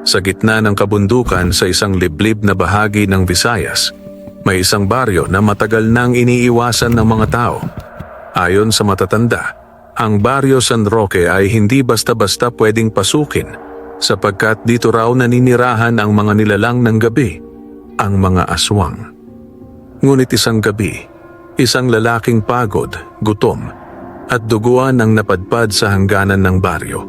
Sa gitna ng kabundukan sa isang liblib na bahagi ng Visayas, may isang baryo na matagal nang iniiwasan ng mga tao. Ayon sa matatanda, ang baryo San Roque ay hindi basta-basta pwedeng pasukin sapagkat dito raw naninirahan ang mga nilalang ng gabi, ang mga aswang. Ngunit isang gabi, isang lalaking pagod, gutom, at duguan ang napadpad sa hangganan ng baryo.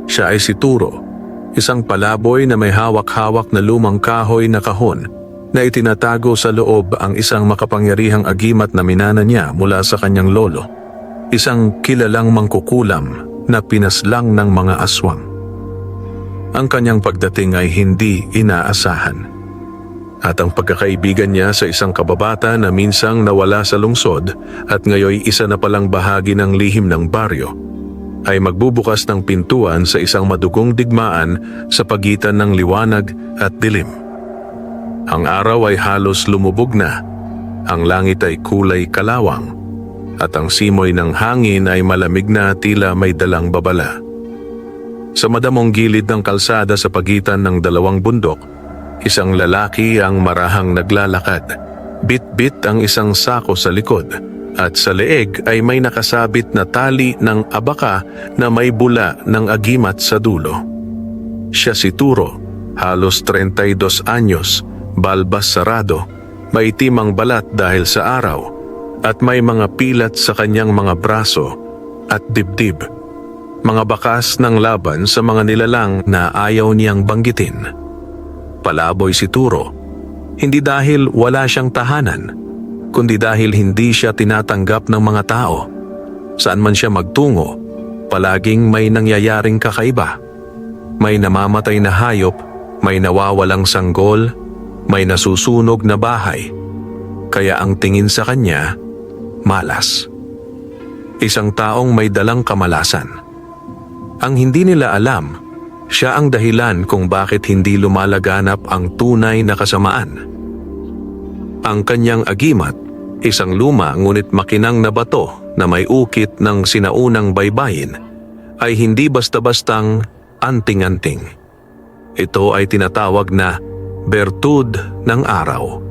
Siya ay si Turo, isang palaboy na may hawak-hawak na lumang kahoy na kahon na itinatago sa loob ang isang makapangyarihang agimat na minana niya mula sa kanyang lolo, isang kilalang mangkukulam na pinaslang ng mga aswang. Ang kanyang pagdating ay hindi inaasahan. At ang pagkakaibigan niya sa isang kababata na minsang nawala sa lungsod at ngayoy isa na palang bahagi ng lihim ng baryo, ay magbubukas ng pintuan sa isang madugong digmaan sa pagitan ng liwanag at dilim. Ang araw ay halos lumubog na, ang langit ay kulay kalawang, at ang simoy ng hangin ay malamig na tila may dalang babala. Sa madamong gilid ng kalsada sa pagitan ng dalawang bundok, isang lalaki ang marahang naglalakad. Bit-bit ang isang sako sa likod, at sa leeg ay may nakasabit na tali ng abaka na may bula ng agimat sa dulo. Siya si Turo, halos 32 anyos, balbas sarado, maitim ang balat dahil sa araw, at may mga pilat sa kanyang mga braso at dibdib. Mga bakas ng laban sa mga nilalang na ayaw niyang banggitin. Palaboy si Turo, hindi dahil wala siyang tahanan, kundi dahil hindi siya tinatanggap ng mga tao. Saan man siya magtungo, palaging may nangyayaring kakaiba. May namamatay na hayop, may nawawalang sanggol, may nasusunog na bahay. Kaya ang tingin sa kanya, malas. Isang taong may dalang kamalasan. Ang hindi nila alam, siya ang dahilan kung bakit hindi lumalaganap ang tunay na kasamaan. Ang kanyang agimat, isang luma ngunit makinang na bato na may ukit ng sinaunang baybayin, ay hindi basta-bastang anting-anting. Ito ay tinatawag na bertud ng araw.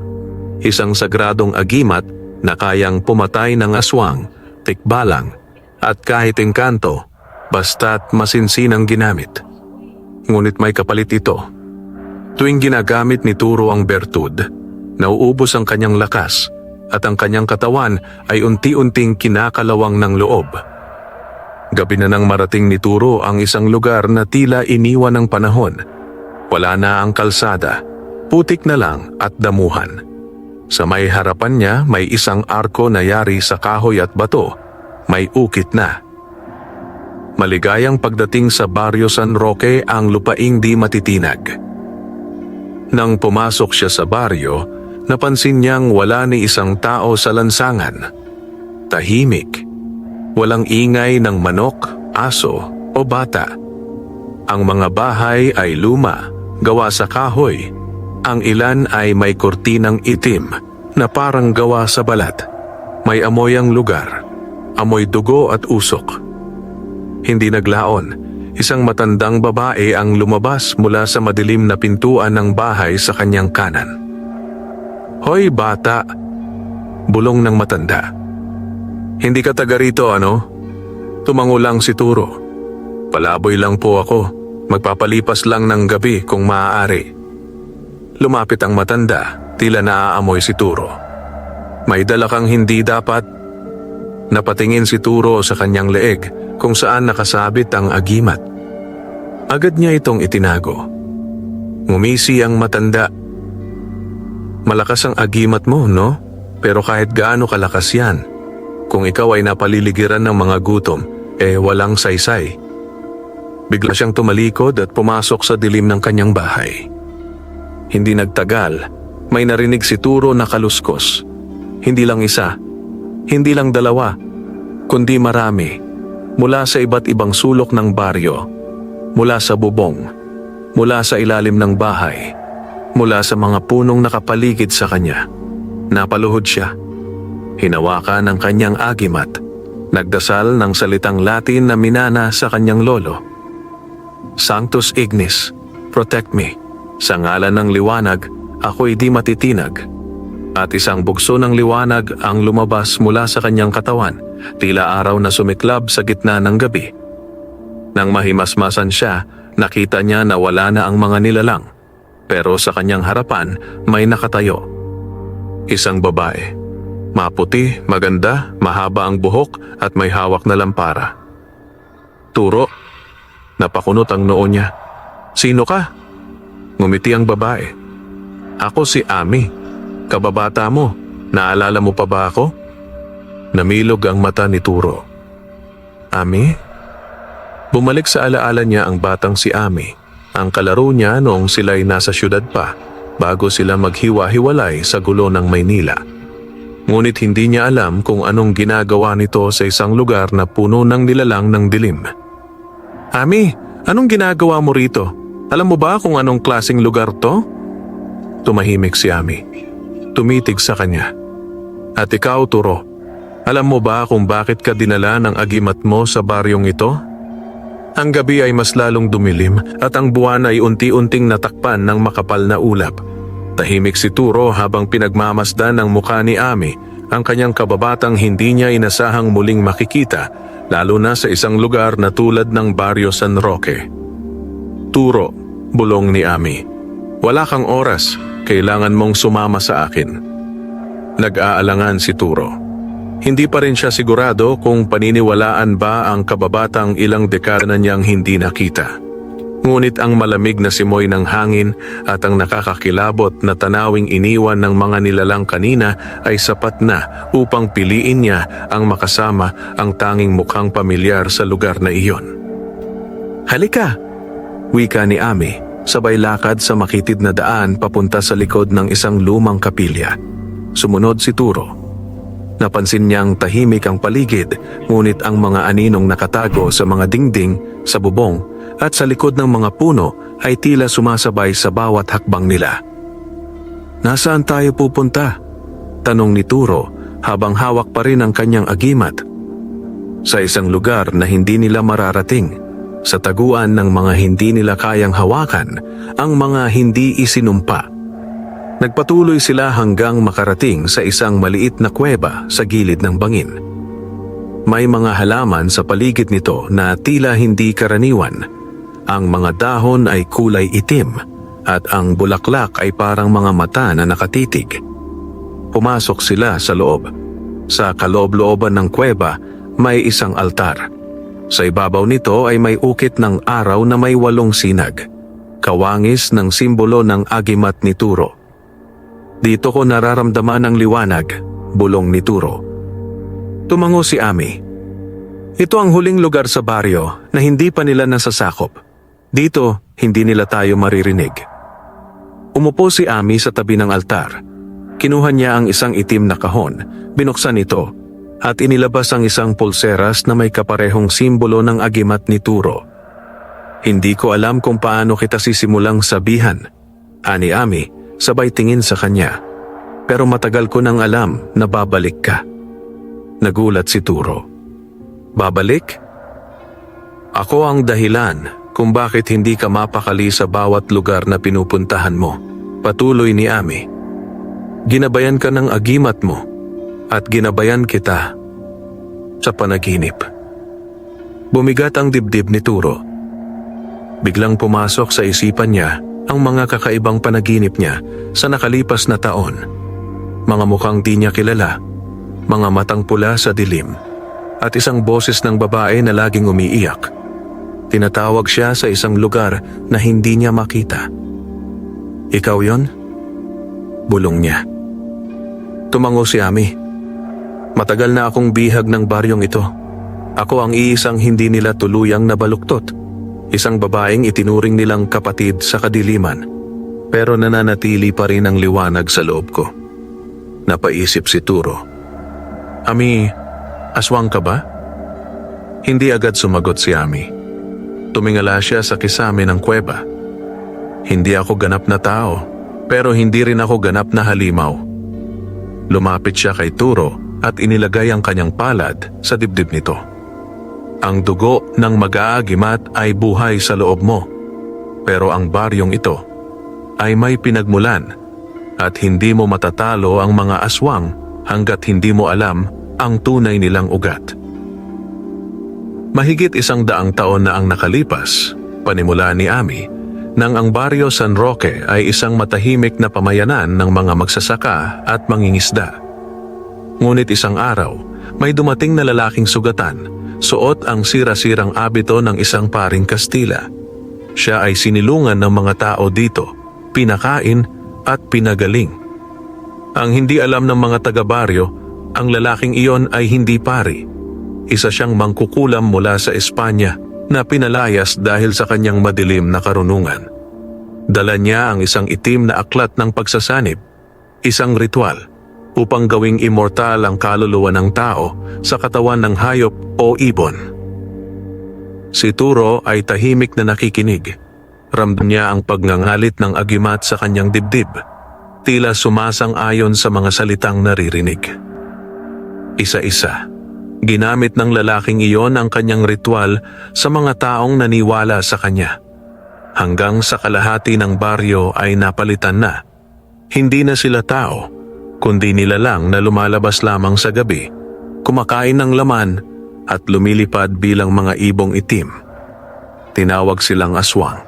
Isang sagradong agimat na kayang pumatay ng aswang, tikbalang, at kahit engkanto, basta't masinsinang ginamit. Ngunit may kapalit ito. Tuwing ginagamit ni Turo ang bertud, nauubos ang kanyang lakas at ang kanyang katawan ay unti-unting kinakalawang ng loob. Gabi na nang marating ni Turo ang isang lugar na tila iniwan ng panahon. Wala na ang kalsada, putik na lang at damuhan. Sa may harapan niya may isang arko na yari sa kahoy at bato, may ukit na. Maligayang pagdating sa baryo San Roque ang lupaing di matitinag. Nang pumasok siya sa baryo, napansin niyang wala ni isang tao sa lansangan. Tahimik. Walang ingay ng manok, aso o bata. Ang mga bahay ay luma, gawa sa kahoy. Ang ilan ay may kurtinang itim na parang gawa sa balat. May amoy ang lugar, amoy dugo at usok. Hindi naglaon, isang matandang babae ang lumabas mula sa madilim na pintuan ng bahay sa kanyang kanan. "Hoy bata," bulong ng matanda. "Hindi ka taga rito, ano?" Tumango lang si Turo. "Palaboy lang po ako, magpapalipas lang ng gabi kung maaari." Lumapit ang matanda, tila naaamoy si Turo. "May dala kang hindi dapat?" Napatingin si Turo sa kanyang leeg kung saan nakasabit ang agimat. Agad niya itong itinago. Ngumisi ang matanda. "Malakas ang agimat mo, no? Pero kahit gaano kalakas yan, kung ikaw ay napaliligiran ng mga gutom, walang saysay." Bigla siyang tumalikod at pumasok sa dilim ng kanyang bahay. Hindi nagtagal, may narinig si Turo na kaluskos. Hindi lang isa, hindi lang dalawa, kundi marami. Mula sa iba't ibang sulok ng baryo, mula sa bubong, mula sa ilalim ng bahay, mula sa mga punong nakapaligid sa kanya. Napaluhod siya. Hinawakan ang kanyang agimat. Nagdasal ng salitang Latin na minana sa kanyang lolo. "Sanctus Ignis," protect me. Sa ngalan ng liwanag, ako'y di matitinag. At isang bugso ng liwanag ang lumabas mula sa kanyang katawan, tila araw na sumiklab sa gitna ng gabi. Nang mahimasmasan siya, nakita niya na wala na ang mga nilalang. Pero sa kanyang harapan, may nakatayo. Isang babae. Maputi, maganda, mahaba ang buhok at may hawak na lampara. Turo. Napakunot ang noo niya. Sino ka? Ngumiti ang babae. Ako si Ami. Kababata mo, naalala mo pa ba ako? Namilog ang mata ni Turo. Ami? Bumalik sa alaala niya ang batang si Ami, ang kalaro niya noong sila'y nasa syudad pa, bago sila maghiwa-hiwalay sa gulo ng Maynila. Ngunit hindi niya alam kung anong ginagawa nito sa isang lugar na puno ng nilalang ng dilim. Ami, anong ginagawa mo rito? Alam mo ba kung anong klaseng lugar to? Tumahimik si Ami. Tumitig sa kanya. At ikaw, Turo, alam mo ba kung bakit ka dinala ng agimat mo sa baryong ito? Ang gabi ay mas lalong dumilim at ang buwan ay unti-unting natakpan ng makapal na ulap. Tahimik si Turo habang pinagmamasdan ng mukha ni Ami ang kanyang kababatang hindi niya inasahang muling makikita, lalo na sa isang lugar na tulad ng Barrio San Roque. Turo, bulong ni Ami. Wala kang oras. Kailangan mong sumama sa akin. Nag-aalangan si Turo. Hindi pa rin siya sigurado kung paniniwalaan ba ang kababatang ilang dekada na niyang hindi nakita. Ngunit ang malamig na simoy ng hangin at ang nakakakilabot na tanawing iniwan ng mga nilalang kanina ay sapat na upang piliin niya ang makasama ang tanging mukhang pamilyar sa lugar na iyon. Halika! Wika ni Ami. Sabay lakad sa makitid na daan papunta sa likod ng isang lumang kapilya. Sumunod si Turo. Napansin niyang tahimik ang paligid, ngunit ang mga aninong nakatago sa mga dingding, sa bubong, at sa likod ng mga puno ay tila sumasabay sa bawat hakbang nila. Nasaan tayo pupunta? Tanong ni Turo habang hawak pa rin ang kanyang agimat. Sa isang lugar na hindi nila mararating. Sa taguan ng mga hindi nila kayang hawakan, ang mga hindi isinumpa. Nagpatuloy sila hanggang makarating sa isang maliit na kuweba sa gilid ng bangin. May mga halaman sa paligid nito na tila hindi karaniwan. Ang mga dahon ay kulay itim at ang bulaklak ay parang mga mata na nakatitig. Pumasok sila sa loob. Sa kaloob-looban ng kuweba may isang altar. Sa ibabaw nito ay may ukit ng araw na may 8 sinag, kawangis ng simbolo ng agimat ni Turo. Dito ko nararamdaman ang liwanag, bulong ni Turo. Tumango si Ami. Ito ang huling lugar sa baryo na hindi pa nila nasasakop. Dito, hindi nila tayo maririnig. Umupo si Ami sa tabi ng altar. Kinuha niya ang isang itim na kahon, binuksan ito, at inilabas ang isang pulseras na may kaparehong simbolo ng agimat ni Turo. Hindi ko alam kung paano kita sisimulang sabihan, ani Ami, sabay tingin sa kanya. Pero matagal ko nang alam na babalik ka. Nagulat si Turo. Babalik? Ako ang dahilan kung bakit hindi ka mapakali sa bawat lugar na pinupuntahan mo. Patuloy ni Ami. Ginabayan ka ng agimat mo. At ginabayan kita sa panaginip. Bumigat ang dibdib ni Turo. Biglang pumasok sa isipan niya ang mga kakaibang panaginip niya sa nakalipas na taon. Mga mukhang di niya kilala, mga matang pula sa dilim, at isang boses ng babae na laging umiiyak. Tinatawag siya sa isang lugar na hindi niya makita. Ikaw yon? Bulong niya. Tumango si Ami. Matagal na akong bihag ng baryong ito. Ako ang iisang hindi nila tuluyang nabaluktot. Isang babaeng itinuring nilang kapatid sa kadiliman. Pero nananatili pa rin ang liwanag sa loob ko. Napaisip si Turo. Ami, aswang ka ba? Hindi agad sumagot si Ami. Tumingala siya sa kisame ng kuweba. Hindi ako ganap na tao, pero hindi rin ako ganap na halimaw. Lumapit siya kay Turo at inilagay ang kanyang palad sa dibdib nito. Ang dugo ng mag-aagimat ay buhay sa loob mo. Pero ang baryong ito ay may pinagmulan at hindi mo matatalo ang mga aswang hanggat hindi mo alam ang tunay nilang ugat. Mahigit 100 taon na ang nakalipas, panimula ni Ami, nang ang baryo San Roque ay isang matahimik na pamayanan ng mga magsasaka at mangingisda. Ngunit isang araw, may dumating na lalaking sugatan, suot ang sira-sirang abito ng isang paring Kastila. Siya ay sinilungan ng mga tao dito, pinakain at pinagaling. Ang hindi alam ng mga taga-baryo, ang lalaking iyon ay hindi pari. Isa siyang mangkukulam mula sa Espanya na pinalayas dahil sa kanyang madilim na karunungan. Dala niya ang isang itim na aklat ng pagsasanib, isang ritual upang gawing immortal ang kaluluwa ng tao sa katawan ng hayop o ibon. Si Turo ay tahimik na nakikinig. Ramdam niya ang pagngangalit ng agimat sa kanyang dibdib. Tila sumasang-ayon sa mga salitang naririnig. Isa-isa, ginamit ng lalaking iyon ang kanyang ritual sa mga taong naniwala sa kanya. Hanggang sa kalahati ng baryo ay napalitan na. Hindi na sila tao, kundi nilalang na lumalabas lamang sa gabi, kumakain ng laman at lumilipad bilang mga ibong itim. Tinawag silang aswang.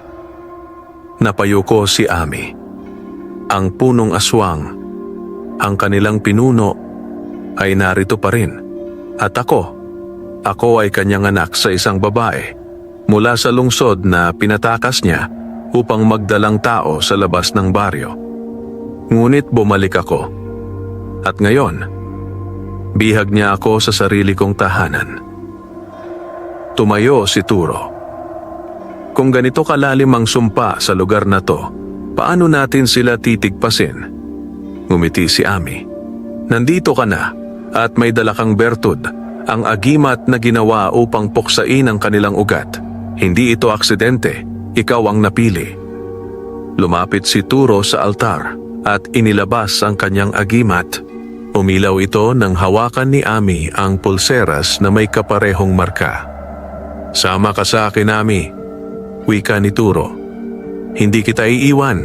Napayuko si Ami. Ang punong aswang, ang kanilang pinuno, ay narito pa rin. At ako ay kanyang anak sa isang babae mula sa lungsod na pinatakas niya upang magdalang tao sa labas ng baryo. Ngunit bumalik ako. At ngayon, bihag niya ako sa sarili kong tahanan. Tumayo si Turo. Kung ganito kalalim ang sumpa sa lugar na to, paano natin sila titigpasin? Ngumiti si Ami. Nandito ka na at may dala kang bertud, ang agimat na ginawa upang puksain ang kanilang ugat. Hindi ito aksidente, ikaw ang napili. Lumapit si Turo sa altar at inilabas ang kanyang agimat. Umilaw ito nang hawakan ni Ami ang pulseras na may kaparehong marka. Sama ka sa akin, Ami, wika ni Turo. Hindi kita iiwan.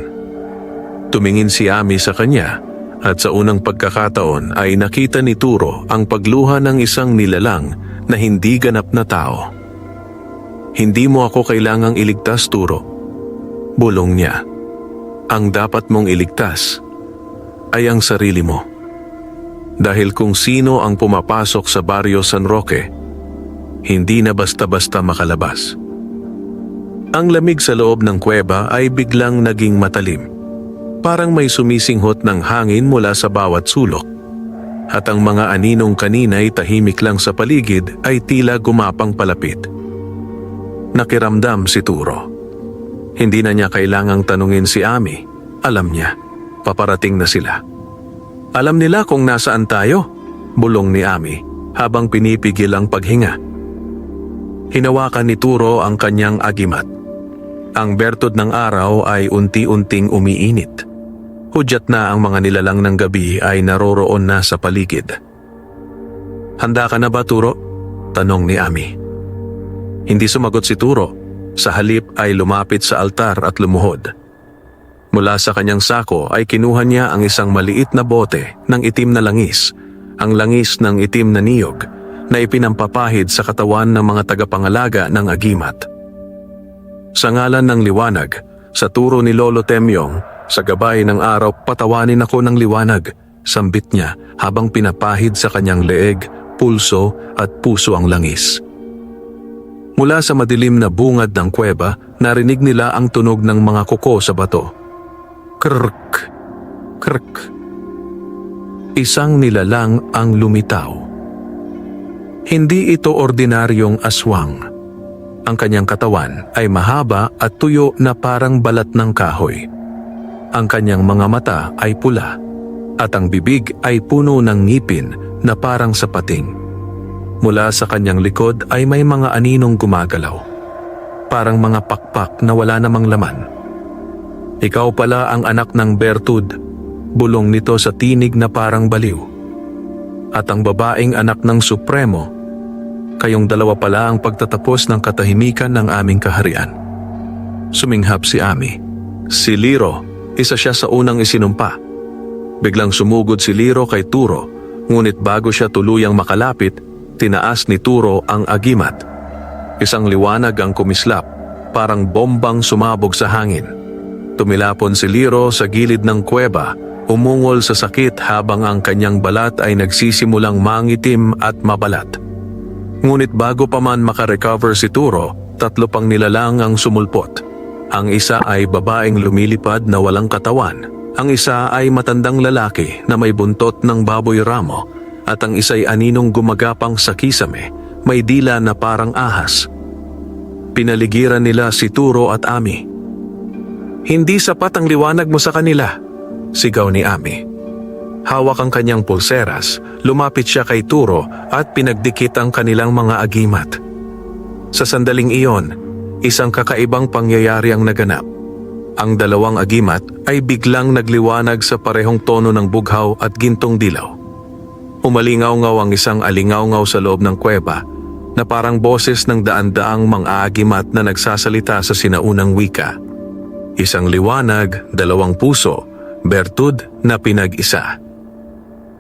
Tumingin si Ami sa kanya at sa unang pagkakataon ay nakita ni Turo ang pagluha ng isang nilalang na hindi ganap na tao. Hindi mo ako kailangang iligtas, Turo. Bulong niya. Ang dapat mong iligtas ay ang sarili mo. Dahil kung sino ang pumapasok sa baryo San Roque, hindi na basta-basta makalabas. Ang lamig sa loob ng kuweba ay biglang naging matalim. Parang may sumisinghot ng hangin mula sa bawat sulok. At ang mga aninong kanina'y tahimik lang sa paligid ay tila gumapang palapit. Nakiramdam si Turo. Hindi na niya kailangang tanungin si Ami. Alam niya, paparating na sila. Alam nila kung nasaan tayo, bulong ni Ami habang pinipigil ang paghinga. Hinawakan ni Turo ang kanyang agimat. Ang bertud ng araw ay unti-unting umiinit. Hudyat na ang mga nilalang ng gabi ay naroroon na sa paligid. Handa ka na ba, Turo? Tanong ni Ami. Hindi sumagot si Turo. Sa halip ay lumapit sa altar at lumuhod. Mula sa kanyang sako ay kinuha niya ang isang maliit na bote ng itim na langis, ang langis ng itim na niyog na ipinampapahid sa katawan ng mga tagapangalaga ng agimat. Sa ngalan ng liwanag, sa turo ni Lolo Temyong, sa gabay ng araw patawanin ako ng liwanag, sambit niya habang pinapahid sa kanyang leeg, pulso at puso ang langis. Mula sa madilim na bungad ng kuweba, narinig nila ang tunog ng mga kuko sa bato. Krrk, krrk. Isang nilalang ang lumitaw. Hindi ito ordinaryong aswang. Ang kanyang katawan ay mahaba at tuyo na parang balat ng kahoy. Ang kanyang mga mata ay pula at ang bibig ay puno ng ngipin na parang sa pating. Mula sa kanyang likod ay may mga aninong gumagalaw. Parang mga pakpak na wala namang laman. Ikaw pala ang anak ng bertud, bulong nito sa tinig na parang baliw. At ang babaeng anak ng Supremo, kayong dalawa pala ang pagtatapos ng katahimikan ng aming kaharian. Suminghap si Ami. Si Liro, isa siya sa unang isinumpa. Biglang sumugod si Liro kay Turo, ngunit bago siya tuluyang makalapit, tinaas ni Turo ang agimat. Isang liwanag ang kumislap, parang bombang sumabog sa hangin. Tumilapon si Liro sa gilid ng kuweba, umungol sa sakit habang ang kanyang balat ay nagsisimulang mangitim at mabalat. Ngunit bago pa man makarecover si Turo, 3 pang nilalang ang sumulpot. Ang isa ay babaeng lumilipad na walang katawan, ang isa ay matandang lalaki na may buntot ng baboy ramo, at ang isa'y aninong gumagapang sa kisame, may dila na parang ahas. Pinaligiran nila si Turo at Ami. "Hindi sapat ang liwanag mo sa kanila," sigaw ni Ami. Hawak ang kanyang pulseras, lumapit siya kay Turo at pinagdikit ang kanilang mga agimat. Sa sandaling iyon, isang kakaibang pangyayari ang naganap. Ang 2 agimat ay biglang nagliwanag sa parehong tono ng bughaw at gintong dilaw. Umalingaw-ngaw ang isang alingaw-ngaw sa loob ng kuweba na parang boses ng daan-daang mga agimat na nagsasalita sa sinaunang wika. Isang liwanag, 2 puso, bertud na pinag-isa.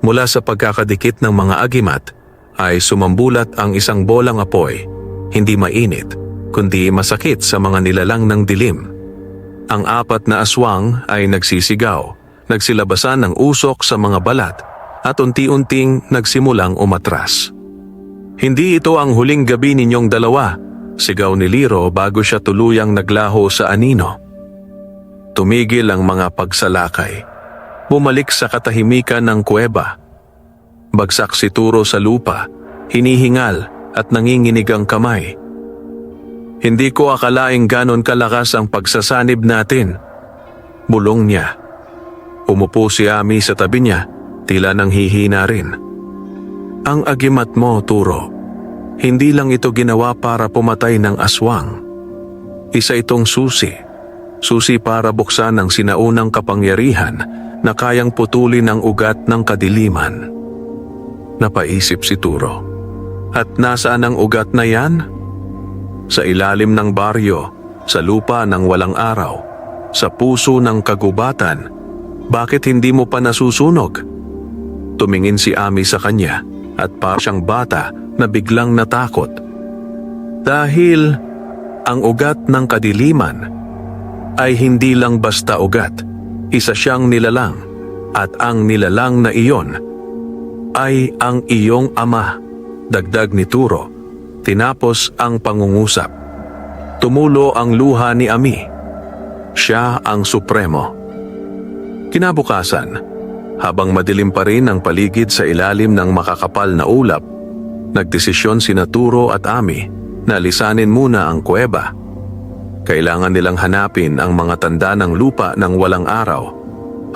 Mula sa pagkakadikit ng mga agimat ay sumambulat ang isang bolang apoy, hindi mainit, kundi masakit sa mga nilalang ng dilim. Ang 4 na aswang ay nagsisigaw, nagsilabasan ng usok sa mga balat at unti-unting nagsimulang umatras. "Hindi ito ang huling gabi ninyong 2, sigaw ni Liro bago siya tuluyang naglaho sa anino. Tumigil ang mga pagsalakay. Bumalik sa katahimikan ng kuweba. Bagsak si Turo sa lupa, hinihingal at nanginginig ang kamay. "Hindi ko akalaing ganon kalakas ang pagsasanib natin," bulong niya. Umupo si Ami sa tabi niya, tila nang hihina rin. "Ang agimat mo, Turo, hindi lang ito ginawa para pumatay ng aswang. Isa itong susi para buksan ang sinaunang kapangyarihan na kayang putulin ang ugat ng kadiliman." Napaisip si Turo. "At nasaan ang ugat na yan?" "Sa ilalim ng baryo, sa lupa ng walang araw, sa puso ng kagubatan. Bakit hindi mo pa nasusunog?" Tumingin si Ami sa kanya at parang siyang bata na biglang natakot. Dahil ang ugat ng kadiliman ay hindi lang basta ugat, isa siyang nilalang, at ang nilalang na iyon ay ang iyong ama, dagdag ni Turo. Tinapos ang pangungusap. Tumulo ang luha ni Ami. Siya ang supremo. Kinabukasan, habang madilim pa rin ang paligid sa ilalim ng makakapal na ulap, nagdesisyon sina Turo at Ami na lisanin muna ang kuweba. Kailangan nilang hanapin ang mga tanda ng lupa ng walang araw,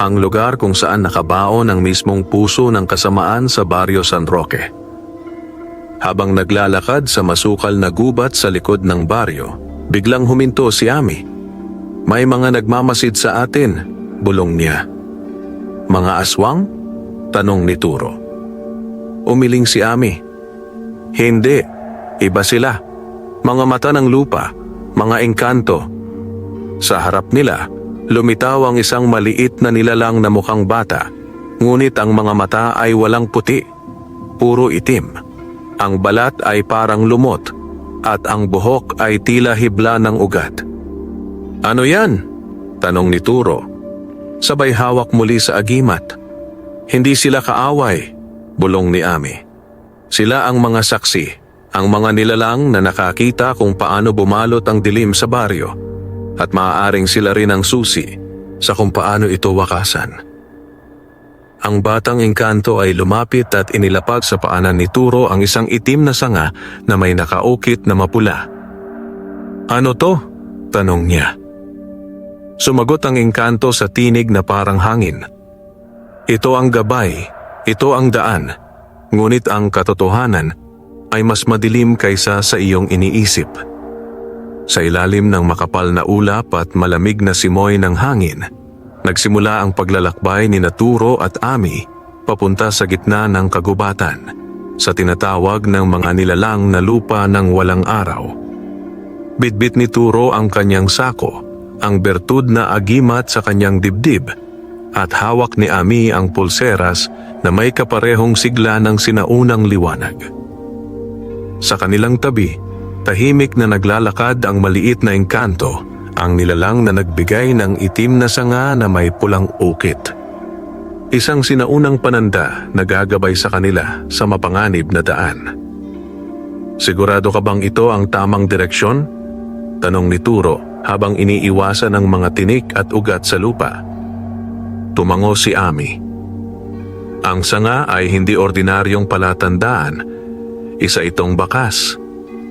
ang lugar kung saan nakabaon ang mismong puso ng kasamaan sa Barrio San Roque. Habang naglalakad sa masukal na gubat sa likod ng baryo, biglang huminto si Ami. "May mga nagmamasid sa atin," bulong niya. "Mga aswang?" tanong ni Turo. Umiling si Ami. "Hindi, iba sila. Mga mata ng lupa, mga engkanto." Sa harap nila, lumitaw ang isang maliit na nilalang na mukhang bata, ngunit ang mga mata ay walang puti, puro itim. Ang balat ay parang lumot, at ang buhok ay tila hibla ng ugat. "Ano yan?" tanong ni Turo. Sabay hawak muli sa agimat. "Hindi sila kaaway," bulong ni Ami. "Sila ang mga saksi, ang mga nilalang na nakakita kung paano bumalot ang dilim sa baryo, at maaaring sila rin ang susi sa kung paano ito wakasan." Ang batang engkanto ay lumapit at inilapag sa paanan ni Turo ang isang itim na sanga na may nakaukit na mapula. "Ano to?" tanong niya. Sumagot ang engkanto sa tinig na parang hangin. "Ito ang gabay, ito ang daan, ngunit ang katotohanan ay mas madilim kaysa sa iyong iniisip." Sa ilalim ng makapal na ulap at malamig na simoy ng hangin, nagsimula ang paglalakbay ni Turo at Ami papunta sa gitna ng kagubatan, sa tinatawag ng mga nilalang na lupa ng walang araw. Bitbit ni Turo ang kanyang sako, ang bertud na agimat sa kanyang dibdib, at hawak ni Ami ang pulseras na may kaparehong sigla ng sinaunang liwanag. Sa kanilang tabi, tahimik na naglalakad ang maliit na engkanto, ang nilalang na nagbigay ng itim na sanga na may pulang ukit. Isang sinaunang pananda na gagabay sa kanila sa mapanganib na daan. Sigurado ka bang ito ang tamang direksyon? Tanong ni Turo habang iniiwasan ang mga tinik at ugat sa lupa. Tumango si Ami. Ang sanga ay hindi ordinaryong palatandaan. Isa itong bakas.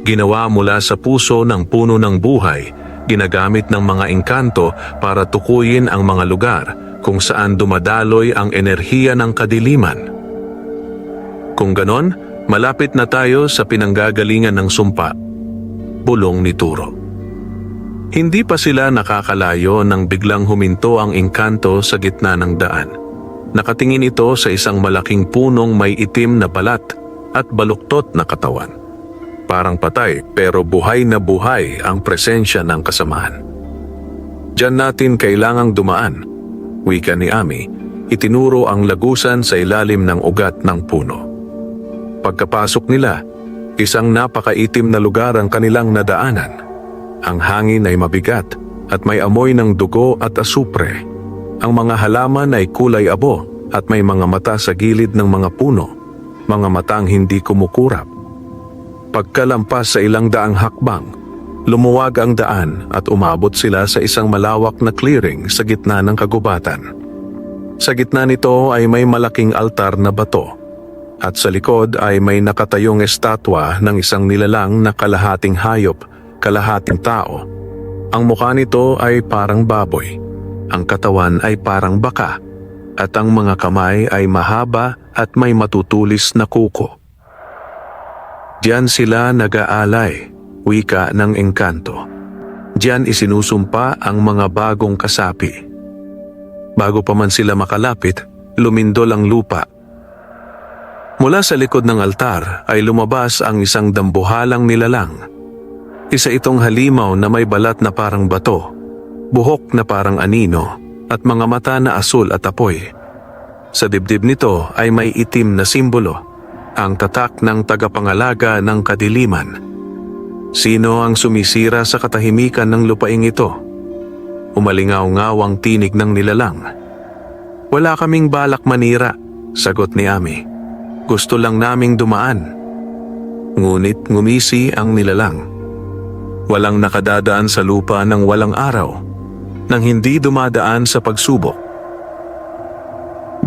Ginawa mula sa puso ng puno ng buhay, ginagamit ng mga engkanto para tukuyin ang mga lugar kung saan dumadaloy ang enerhiya ng kadiliman. Kung ganon, malapit na tayo sa pinanggagalingan ng sumpa, bulong ni Turo. Hindi pa sila nakakalayo nang biglang huminto ang engkanto sa gitna ng daan. Nakatingin ito sa isang malaking punong may itim na balat at baluktot na katawan. Parang patay pero buhay na buhay ang presensya ng kasamahan. Diyan natin kailangang dumaan, wika ni Ami, itinuro ang lagusan sa ilalim ng ugat ng puno. Pagkapasok nila, isang napakaitim na lugar ang kanilang nadaanan. Ang hangin ay mabigat at may amoy ng dugo at asupre. Ang mga halaman ay kulay abo at may mga mata sa gilid ng mga puno, mga matang hindi kumukurap. Pagkalampas sa ilang daang hakbang, lumuwag ang daan at umabot sila sa isang malawak na clearing sa gitna ng kagubatan. Sa gitna nito ay may malaking altar na bato at sa likod ay may nakatayong estatwa ng isang nilalang na kalahating hayop, kalahating tao. Ang mukha nito ay parang baboy, ang katawan ay parang baka, at ang mga kamay ay mahaba at may matutulis na kuko. Diyan sila nag-aalay, wika ng engkanto. Diyan isinusumpa ang mga bagong kasapi. Bago pa man sila makalapit, lumindol ang lupa. Mula sa likod ng altar ay lumabas ang isang dambuhalang nilalang. Isa itong halimaw na may balat na parang bato, buhok na parang anino, at mga mata na asul at apoy. Sa dibdib nito ay may itim na simbolo, ang tatak ng tagapangalaga ng kadiliman. Sino ang sumisira sa katahimikan ng lupaing ito? Umalingaw-ngaw ang tinig ng nilalang. Wala kaming balak manira, sagot ni Ami. Gusto lang naming dumaan. Ngunit ngumisi ang nilalang. Walang nakadadaan sa lupa ng walang araw, nang hindi dumadaan sa pagsubok.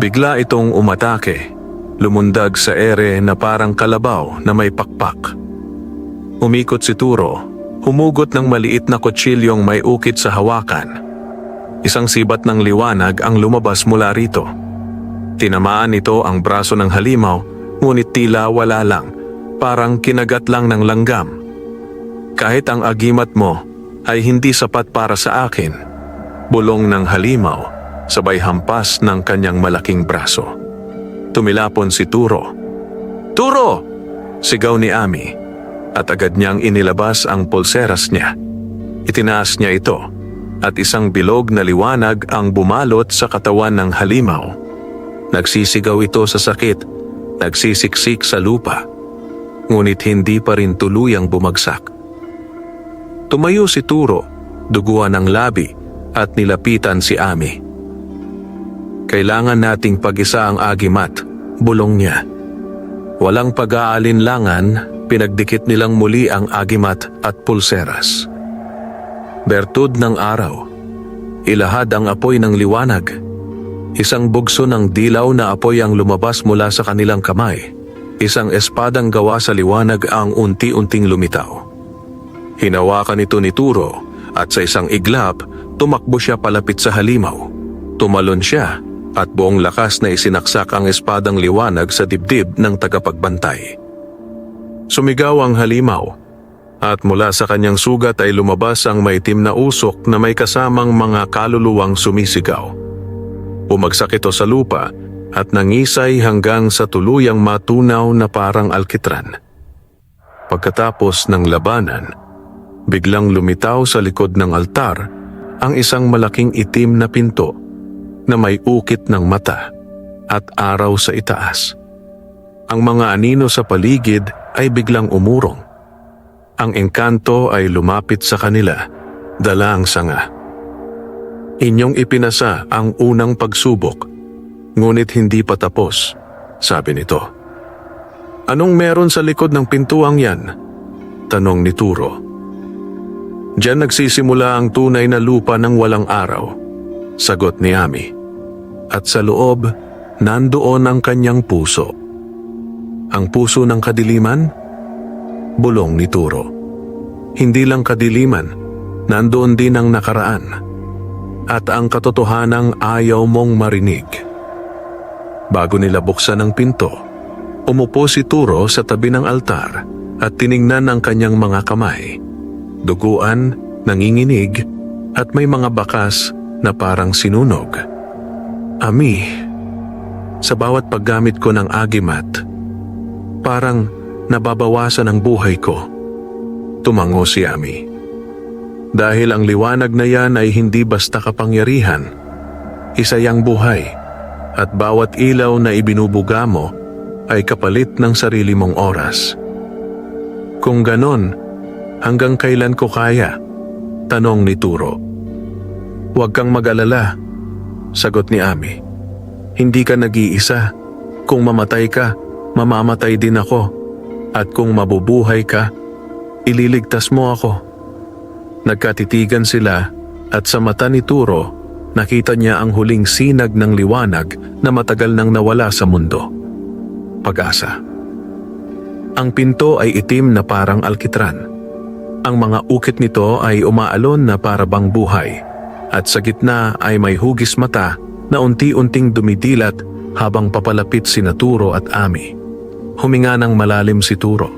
Bigla itong umatake. Lumundag sa ere na parang kalabaw na may pakpak. Umikot si Turo, humugot ng maliit na kutsilyong may ukit sa hawakan. Isang sibat ng liwanag ang lumabas mula rito. Tinamaan nito ang braso ng halimaw, ngunit tila wala lang, parang kinagat lang ng langgam. Kahit ang agimat mo ay hindi sapat para sa akin, bulong ng halimaw, sabay hampas ng kanyang malaking braso. Tumilapon si Turo. Turo! Sigaw ni Ami, at agad niyang inilabas ang pulseras niya. Itinaas niya ito, at isang bilog na liwanag ang bumalot sa katawan ng halimaw. Nagsisigaw ito sa sakit, nagsisiksik sa lupa, ngunit hindi pa rin tuluyang bumagsak. Tumayo si Turo, duguan ng labi, at nilapitan si Ami. Kailangan nating pag-isa ang agimat, bulong niya. Walang pag-aalinlangan, pinagdikit nilang muli ang agimat at pulseras. Bertud ng araw, ilahad ang apoy ng liwanag. Isang bugso ng dilaw na apoy ang lumabas mula sa kanilang kamay. Isang espadang gawa sa liwanag ang unti-unting lumitaw. Hinawakan ito ni Turo at sa isang iglap, tumakbo siya palapit sa halimaw. Tumalon siya at buong lakas na isinaksak ang espadang liwanag sa dibdib ng tagapagbantay. Sumigaw ang halimaw at mula sa kanyang sugat ay lumabas ang maitim na usok na may kasamang mga kaluluwang sumisigaw. Bumagsak ito sa lupa at nangisay hanggang sa tuluyang matunaw na parang alkitran. Pagkatapos ng labanan, Biglang lumitaw sa likod ng altar ang isang malaking itim na pinto na may ukit ng mata at araw sa itaas. Ang mga anino sa paligid ay biglang umurong. Ang engkanto ay lumapit sa kanila, dala ang sanga. Inyong ipinasa ang unang pagsubok, ngunit hindi pa tapos, sabi nito. Anong meron sa likod ng pintuang yan? Tanong ni Turo. Diyan nagsisimula ang tunay na lupa ng walang araw, sagot ni Ami. At sa loob, nandoon ang kanyang puso. Ang puso ng kadiliman? Bulong ni Turo. Hindi lang kadiliman, nandoon din ang nakaraan. At ang katotohanang ayaw mong marinig. Bago nila buksan ang pinto, umupo si Turo sa tabi ng altar at tiningnan ang kanyang mga kamay. Duguan, nanginginig, at may mga bakas na parang sinunog. Ami, sa bawat paggamit ko ng agimat, parang nababawasan ang buhay ko. Tumango si Ami. Dahil ang liwanag na yan ay hindi basta kapangyarihan, isa yang buhay, at bawat ilaw na ibinubuga mo ay kapalit ng sarili mong oras. Kung ganon, hanggang kailan ko kaya? Tanong ni Turo. Huwag kang mag-alala, sagot ni Ami. Hindi ka nag-iisa. Kung mamatay ka, mamamatay din ako. At kung mabubuhay ka, ililigtas mo ako. Nagkatitigan sila at sa mata ni Turo, nakita niya ang huling sinag ng liwanag na matagal nang nawala sa mundo. Pag-asa. Ang pinto ay itim na parang alkitran. Ang mga ukit nito ay umaalon na para bang buhay, at sa gitna ay may hugis mata na unti-unting dumidilat habang papalapit sina Turo at Ami. Huminga ng malalim si Turo.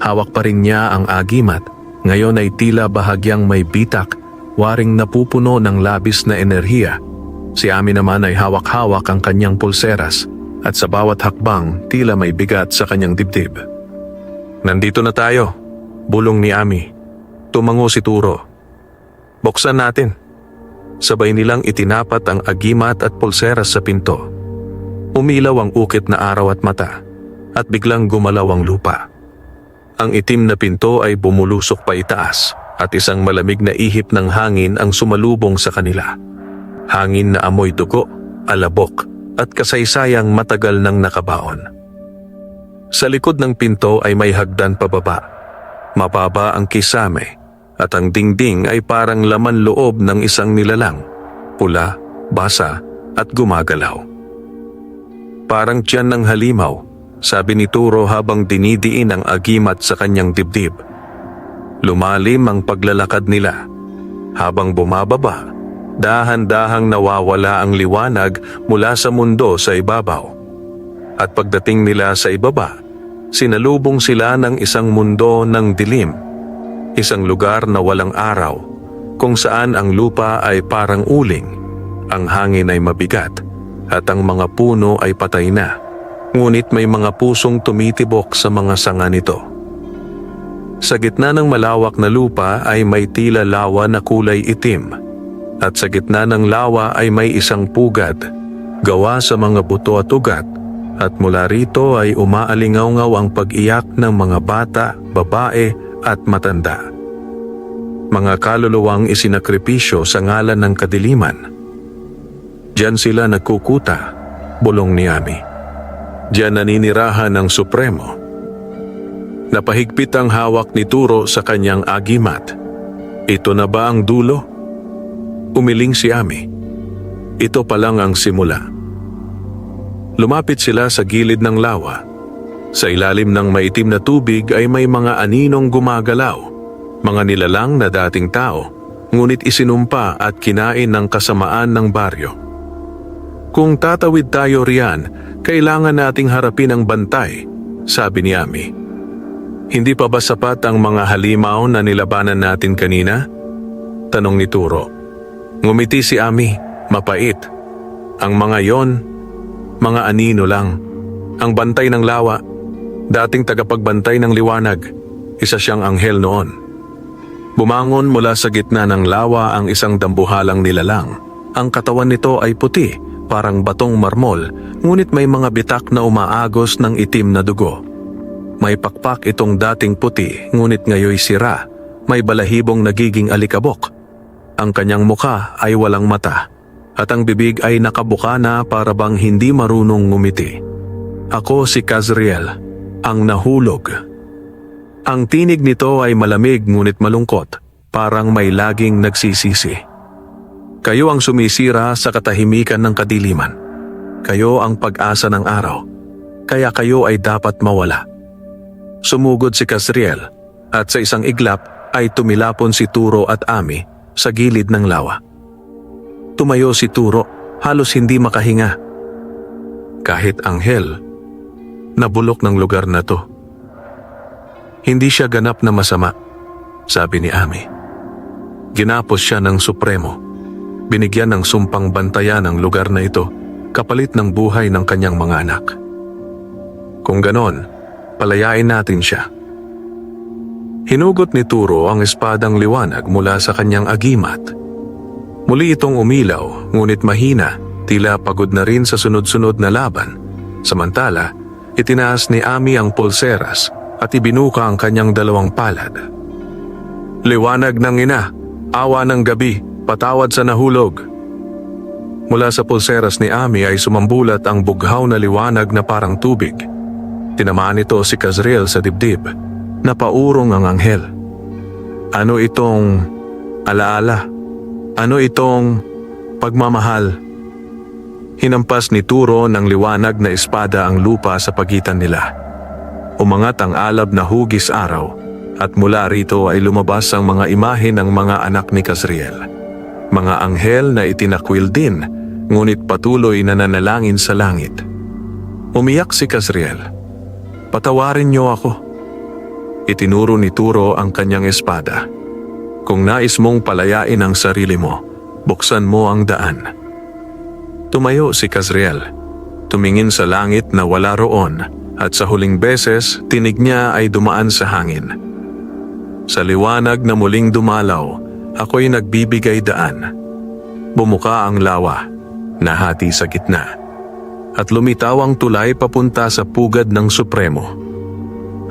Hawak pa rin niya ang agimat, ngayon ay tila bahagyang may bitak, waring napupuno ng labis na enerhiya. Si Ami naman ay hawak-hawak ang kanyang pulseras, at sa bawat hakbang tila may bigat sa kanyang dibdib. Nandito na tayo, bulong ni Ami. Tumango si Turo. Buksan natin. Sabay nilang itinapat ang agimat at pulseras sa pinto. Umilaw ang ukit na araw at mata, at biglang gumalaw ang lupa. Ang itim na pinto ay bumulusok pa itaas, at isang malamig na ihip ng hangin ang sumalubong sa kanila. Hangin na amoy dugo, alabok, at kasaysayang matagal nang nakabaon. Sa likod ng pinto ay may hagdan pababa. Mababa ang kisame, at ang dingding ay parang laman loob ng isang nilalang, pula, basa, at gumagalaw. Parang tiyan ng halimaw, sabi ni Turo habang dinidiin ang agimat sa kanyang dibdib. Lumalim ang paglalakad nila. Habang bumababa, dahan-dahang nawawala ang liwanag mula sa mundo sa ibabaw. At pagdating nila sa ibaba, sinalubong sila ng isang mundo ng dilim. Isang lugar na walang araw, kung saan ang lupa ay parang uling, ang hangin ay mabigat, at ang mga puno ay patay na. Ngunit may mga pusong tumitibok sa mga sanga nito. Sa gitna ng malawak na lupa ay may tila lawa na kulay itim, at sa gitna ng lawa ay may isang pugad, gawa sa mga buto at ugat, at mula rito ay umaalingaw-ngaw ang pag-iyak ng mga bata, babae, at matanda. Mga kaluluwang isinakripisyo sa ngalan ng kadiliman. Diyan sila nagkukuta, bulong ni Ami. Diyan naninirahan ng Supremo. Napahigpit ang hawak ni Turo sa kanyang agimat. Ito na ba ang dulo? Umiling si Ami. Ito pa lang ang simula. Lumapit sila sa gilid ng lawa. Sa ilalim ng maitim na tubig ay may mga aninong gumagalaw, mga nilalang na dating tao, ngunit isinumpa at kinain ng kasamaan ng baryo. Kung tatawid tayo riyan, kailangan nating harapin ang bantay, sabi ni Ami. Hindi pa ba sapat ang mga halimaw na nilabanan natin kanina? Tanong ni Turo. Ngumiti si Ami, mapait. Ang mga yon, mga anino lang. Ang bantay ng lawa, dating tagapagbantay ng liwanag, isa siyang anghel noon. Bumangon mula sa gitna ng lawa ang isang dambuhalang nilalang. Ang katawan nito ay puti, parang batong marmol, ngunit may mga bitak na umaagos ng itim na dugo. May pakpak itong dating puti, ngunit ngayoy sira. May balahibong nagiging alikabok. Ang kanyang muka ay walang mata, at ang bibig ay nakabuka na para bang hindi marunong ngumiti. Ako si Kazriel, ang nahulog. Ang tinig nito ay malamig ngunit malungkot, parang may laging nagsisisi. Kayo ang sumisira sa katahimikan ng kadiliman. Kayo ang pag-asa ng araw, kaya kayo ay dapat mawala. Sumugod si Kazriel, at sa isang iglap ay tumilapon si Turo at Ami sa gilid ng lawa. Tumayo si Turo, halos hindi makahinga. Kahit anghel, nabulok ng lugar na to. Hindi siya ganap na masama, sabi ni Ami. Ginapos siya ng Supremo. Binigyan ng sumpang bantayan ang lugar na ito, kapalit ng buhay ng kanyang mga anak. Kung ganon, palayain natin siya. Hinugot ni Turo ang espadang liwanag mula sa kanyang agimat. Muli itong umilaw, ngunit mahina, tila pagod na rin sa sunod-sunod na laban. Samantala, itinaas ni Ami ang pulseras at ibinuka ang kanyang dalawang palad. Liwanag ng ina, awa ng gabi, patawad sa nahulog. Mula sa pulseras ni Ami ay sumambulat ang bughaw na liwanag na parang tubig. Tinamaan ito si Kazriel sa dibdib. Napaurong ang anghel. Ano itong alaala? Ano itong pagmamahal? Hinampas ni Turo ng liwanag na espada ang lupa sa pagitan nila. Umangat ang alab na hugis araw, at mula rito ay lumabas ang mga imahe ng mga anak ni Kazriel. Mga anghel na itinakwil din, ngunit patuloy na nanalangin sa langit. Umiyak si Kazriel. Patawarin niyo ako. Itinuro ni Turo ang kanyang espada. Kung nais mong palayain ang sarili mo, buksan mo ang daan. Tumayo si Kazriel. Tumingin sa langit na wala roon, at sa huling beses, tinig niya ay dumaan sa hangin. Sa liwanag na muling dumalaw, ako'y nagbibigay daan. Bumuka ang lawa, nahati sa gitna, at lumitaw ang tulay papunta sa pugad ng Supremo.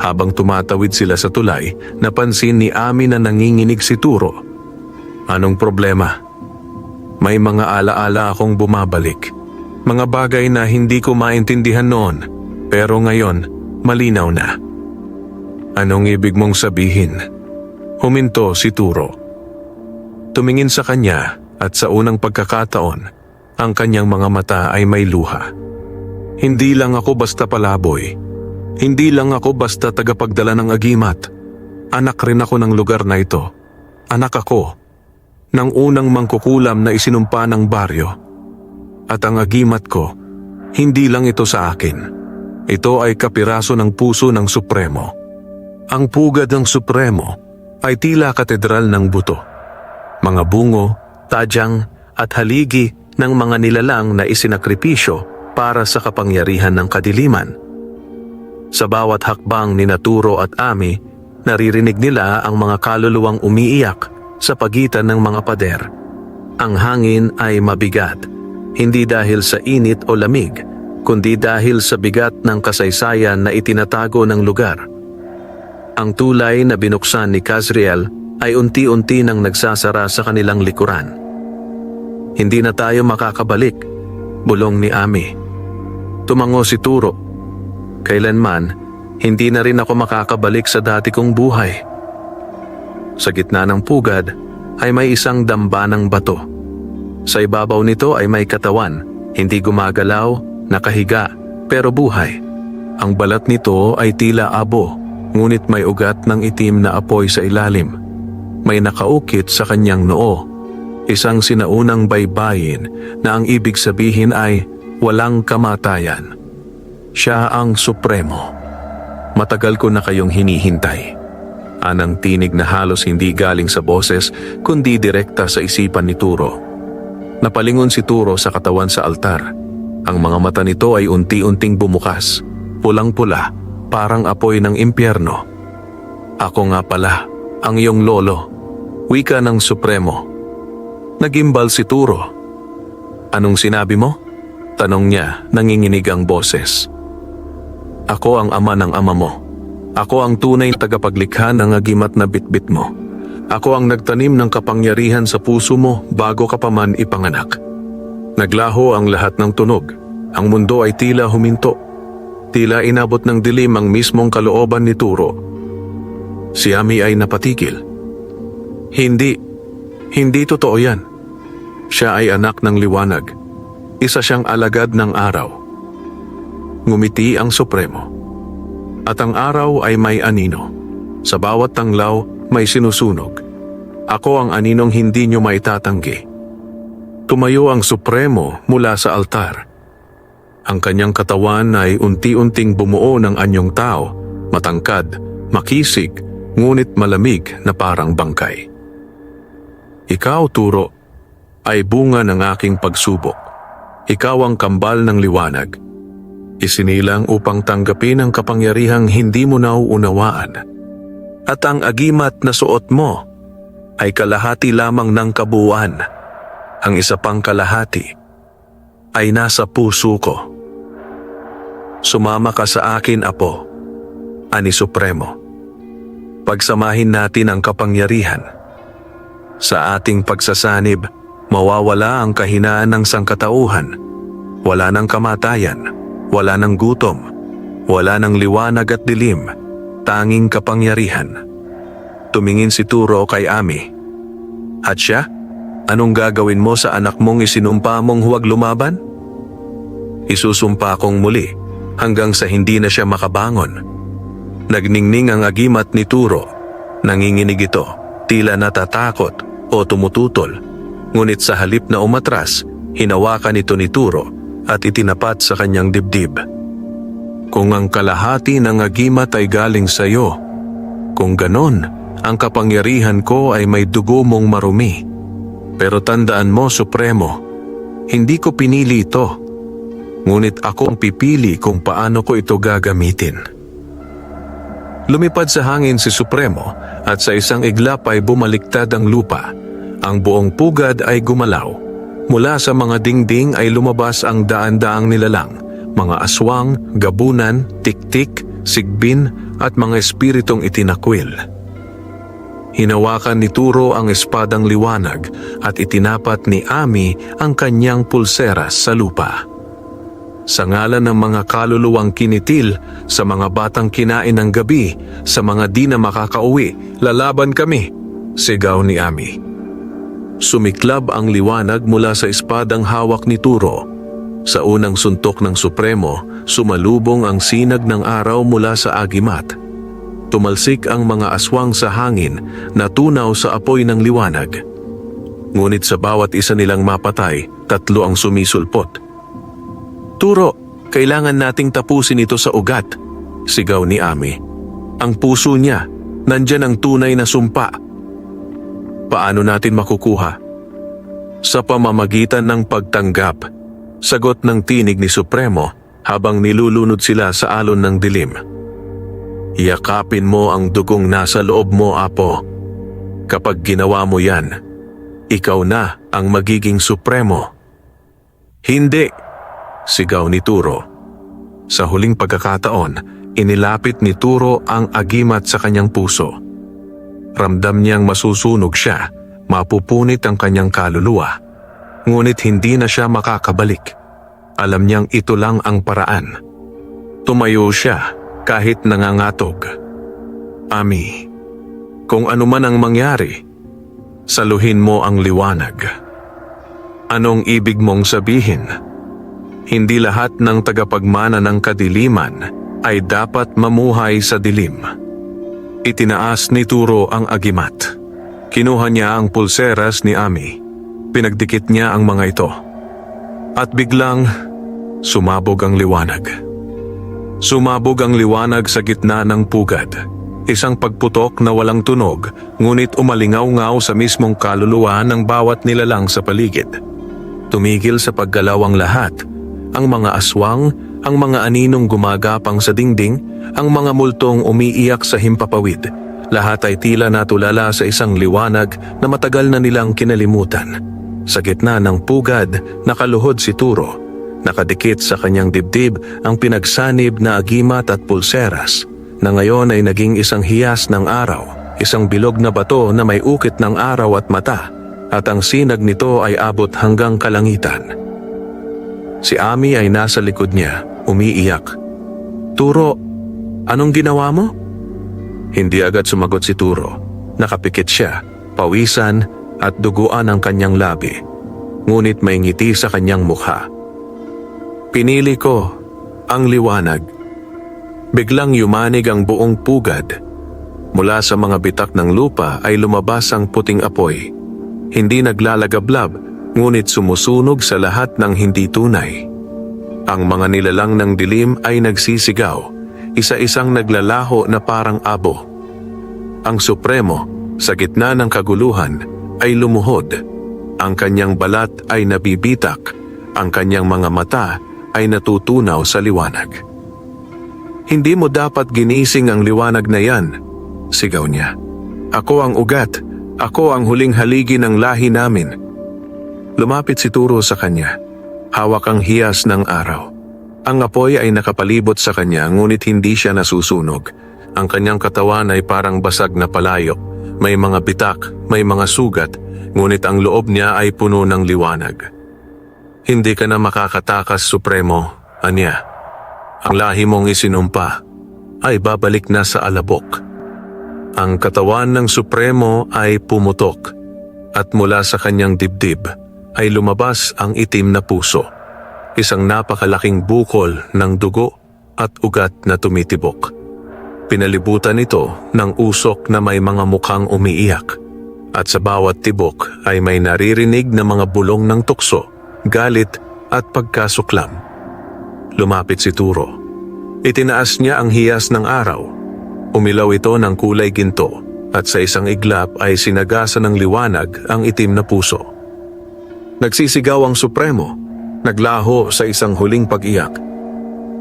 Habang tumatawid sila sa tulay, napansin ni Ami na nanginginig si Turo. Anong problema? May mga alaala akong bumabalik. Mga bagay na hindi ko maintindihan noon, pero ngayon, malinaw na. Anong ibig mong sabihin? Huminto si Turo. Tumingin sa kanya at sa unang pagkakataon, ang kanyang mga mata ay may luha. Hindi lang ako basta palaboy. Hindi lang ako basta tagapagdala ng agimat. Anak rin ako ng lugar na ito. Anak ako ng unang mangkukulam na isinumpa ng baryo. At ang agimat ko, hindi lang ito sa akin. Ito ay kapiraso ng puso ng Supremo. Ang pugad ng Supremo ay tila katedral ng buto. Mga bungo, tadyang at haligi ng mga nilalang na isinakripisyo para sa kapangyarihan ng kadiliman. Sa bawat hakbang ni Turo at Ami, naririnig nila ang mga kaluluwang umiiyak sa pagitan ng mga pader. Ang hangin ay mabigat, hindi dahil sa init o lamig, kundi dahil sa bigat ng kasaysayan na itinatago ng lugar. Ang tulay na binuksan ni Kazriel ay unti-unti nang nagsasara sa kanilang likuran. Hindi na tayo makakabalik, bulong ni Ami. Tumango si Turo. Kailanman, hindi na rin ako makakabalik sa dati kong buhay. Sa gitna ng pugad ay may isang damba ng bato. Sa ibabaw nito ay may katawan, hindi gumagalaw, nakahiga, pero buhay. Ang balat nito ay tila abo, ngunit may ugat ng itim na apoy sa ilalim. May nakaukit sa kanyang noo, isang sinaunang baybayin na ang ibig sabihin ay walang kamatayan. Siya ang Supremo. Matagal ko na kayong hinihintay. Anang tinig na halos hindi galing sa boses, kundi direkta sa isipan ni Turo. Napalingon si Turo sa katawan sa altar. Ang mga mata nito ay unti-unting bumukas, pulang-pula, parang apoy ng impyerno. Ako nga pala, ang iyong lolo, Wika ng Supremo. Nagimbal si Turo. Anong sinabi mo? Tanong niya, nanginginig ang boses. Ako ang ama ng ama mo. Ako ang tunay na tagapaglikha ng agimat na bitbit mo. Ako ang nagtanim ng kapangyarihan sa puso mo bago ka pa man ipanganak. Naglaho ang lahat ng tunog. Ang mundo ay tila huminto. Tila inabot ng dilim ang mismong kalooban ni Turo. Si Ami ay napatigil. Hindi totoo yan. Siya ay anak ng liwanag. Isa siyang alagad ng araw. Ngumiti ang Supremo. At ang araw ay may anino. Sa bawat tanglaw may sinusunog. Ako ang aninong hindi nyo maitatanggi. Tumayo ang Supremo mula sa altar. Ang kanyang katawan ay unti-unting bumuo ng anyong tao, matangkad, makisig, ngunit malamig na parang bangkay. Ikaw, Turo, ay bunga ng aking pagsubok. Ikaw ang kambal ng liwanag. Isinilang upang tanggapin ang kapangyarihang hindi mo nauunawaan. At ang agimat na suot mo ay kalahati lamang ng kabuuan. Ang isa pang kalahati ay nasa puso ko. Sumama ka sa akin, Apo, ani Supremo. Pagsamahin natin ang kapangyarihan. Sa ating pagsasanib, mawawala ang kahinaan ng sangkatauhan. Wala ng kamatayan, wala ng gutom, wala ng liwanag at dilim, tanging kapangyarihan. Tumingin si Turo kay Ami. At siya, anong gagawin mo sa anak mong isinumpa mong huwag lumaban? Isusumpa kong muli hanggang sa hindi na siya makabangon. Nagningning ang agimat ni Turo. Nanginginig ito, tila natatakot o tumututol. Ngunit sa halip na umatras, hinawakan ito ni Turo at itinapat sa kanyang dibdib. Kung ang kalahati ng agimat ay galing sa iyo, kung ganon, ang kapangyarihan ko ay may dugo mong marumi. Pero tandaan mo, Supremo, hindi ko pinili ito. Ngunit ako ang pipili kung paano ko ito gagamitin. Lumipad sa hangin si Supremo at sa isang iglap ay bumaliktad ang lupa. Ang buong pugad ay gumalaw. Mula sa mga dingding ay lumabas ang daan-daang nilalang, mga aswang, gabunan, tiktik, sigbin at mga espiritong itinakwil. Hinawakan ni Turo ang espadang liwanag at itinapat ni Ami ang kanyang pulseras sa lupa. Sa ngalan ng mga kaluluwang kinitil, sa mga batang kinain ng gabi, sa mga di na makakauwi, lalaban kami, sigaw ni Ami. Sumiklab ang liwanag mula sa espadang hawak ni Turo. Sa unang suntok ng Supremo, sumalubong ang sinag ng araw mula sa agimat. Tumalsik ang mga aswang sa hangin na tunaw sa apoy ng liwanag. Ngunit sa bawat isa nilang mapatay, 3 ang sumisulpot. Turo, kailangan nating tapusin ito sa ugat, sigaw ni Ami. Ang puso niya, nandyan ang tunay na sumpa. Paano natin makukuha? Sa pamamagitan ng pagtanggap, sagot ng tinig ni Supremo habang nilulunod sila sa alon ng dilim. Yakapin mo ang dugong nasa loob mo, Apo. Kapag ginawa mo yan, ikaw na ang magiging Supremo. Hindi, sigaw ni Turo. Sa huling pagkakataon, inilapit ni Turo ang agimat sa kanyang puso. Ramdam niyang masusunog siya, mapupunit ang kanyang kaluluwa. Ngunit hindi na siya makakabalik. Alam niyang ito lang ang paraan. Tumayo siya kahit nangangatog. Ami, kung ano man ang mangyari, saluhin mo ang liwanag. Anong ibig mong sabihin? Hindi lahat ng tagapagmana ng kadiliman ay dapat mamuhay sa dilim. Itinaas ni Turo ang agimat. Kinuha niya ang pulseras ni Ami. Pinagdikit niya ang mga ito. At biglang, sumabog ang liwanag. Sumabog ang liwanag sa gitna ng pugad. Isang pagputok na walang tunog, ngunit umalingaw-ngaw sa mismong kaluluwa ng bawat nilalang sa paligid. Tumigil sa paggalaw ang lahat. Ang mga aswang, ang mga aninong gumagapang sa dingding, ang mga multong umiiyak sa himpapawid, Lahat ay tila natulala sa isang liwanag na matagal na nilang kinalimutan. Sa gitna ng pugad, nakaluhod si Turo. Nakadikit sa kanyang dibdib ang pinagsanib na agimat at pulseras na ngayon ay naging isang hiyas ng araw. Isang bilog na bato na may ukit ng araw at mata, at ang sinag nito ay abot hanggang kalangitan. Si Ami ay nasa likod niya, umiiyak. "Turo, anong ginawa mo?" Hindi agad sumagot si Turo. Nakapikit siya, pawisan at duguan ang kanyang labi. Ngunit may ngiti sa kanyang mukha. "Pinili ko ang liwanag." Biglang yumanig ang buong pugad. Mula sa mga bitak ng lupa ay lumabas ang puting apoy. Hindi naglalagablab, ngunit sumusunog sa lahat ng hindi tunay. Ang mga nilalang ng dilim ay nagsisigaw, isa-isang naglalaho na parang abo. Ang Supremo, sa gitna ng kaguluhan, ay lumuhod. Ang kanyang balat ay nabibitak, ang kanyang mga mata ay natutunaw sa liwanag. "Hindi mo dapat ginising ang liwanag na yan," sigaw niya. "Ako ang ugat, ako ang huling haligi ng lahi namin." Lumapit si Turo sa kanya. Hawak ang hiyas ng araw. Ang apoy ay nakapalibot sa kanya, ngunit hindi siya nasusunog. Ang kanyang katawan ay parang basag na palayok. May mga bitak, may mga sugat, ngunit ang loob niya ay puno ng liwanag. "Hindi ka na makakatakas, Supremo," anya. "Ang lahi mong isinumpa ay babalik na sa alabok." Ang katawan ng Supremo ay pumutok, at mula sa kanyang dibdib ay lumabas ang itim na puso. Isang napakalaking bukol ng dugo at ugat na tumitibok. Pinalibutan ito ng usok na may mga mukhang umiiyak, at sa bawat tibok ay may naririnig na mga bulong ng tukso, galit at pagkasuklam. Lumapit si Turo. Itinaas niya ang hiyas ng araw. Umilaw ito ng kulay ginto, at sa isang iglap ay sinagasa ng liwanag ang itim na puso. Nagsisigaw ang Supremo, naglaho sa isang huling pag-iyak.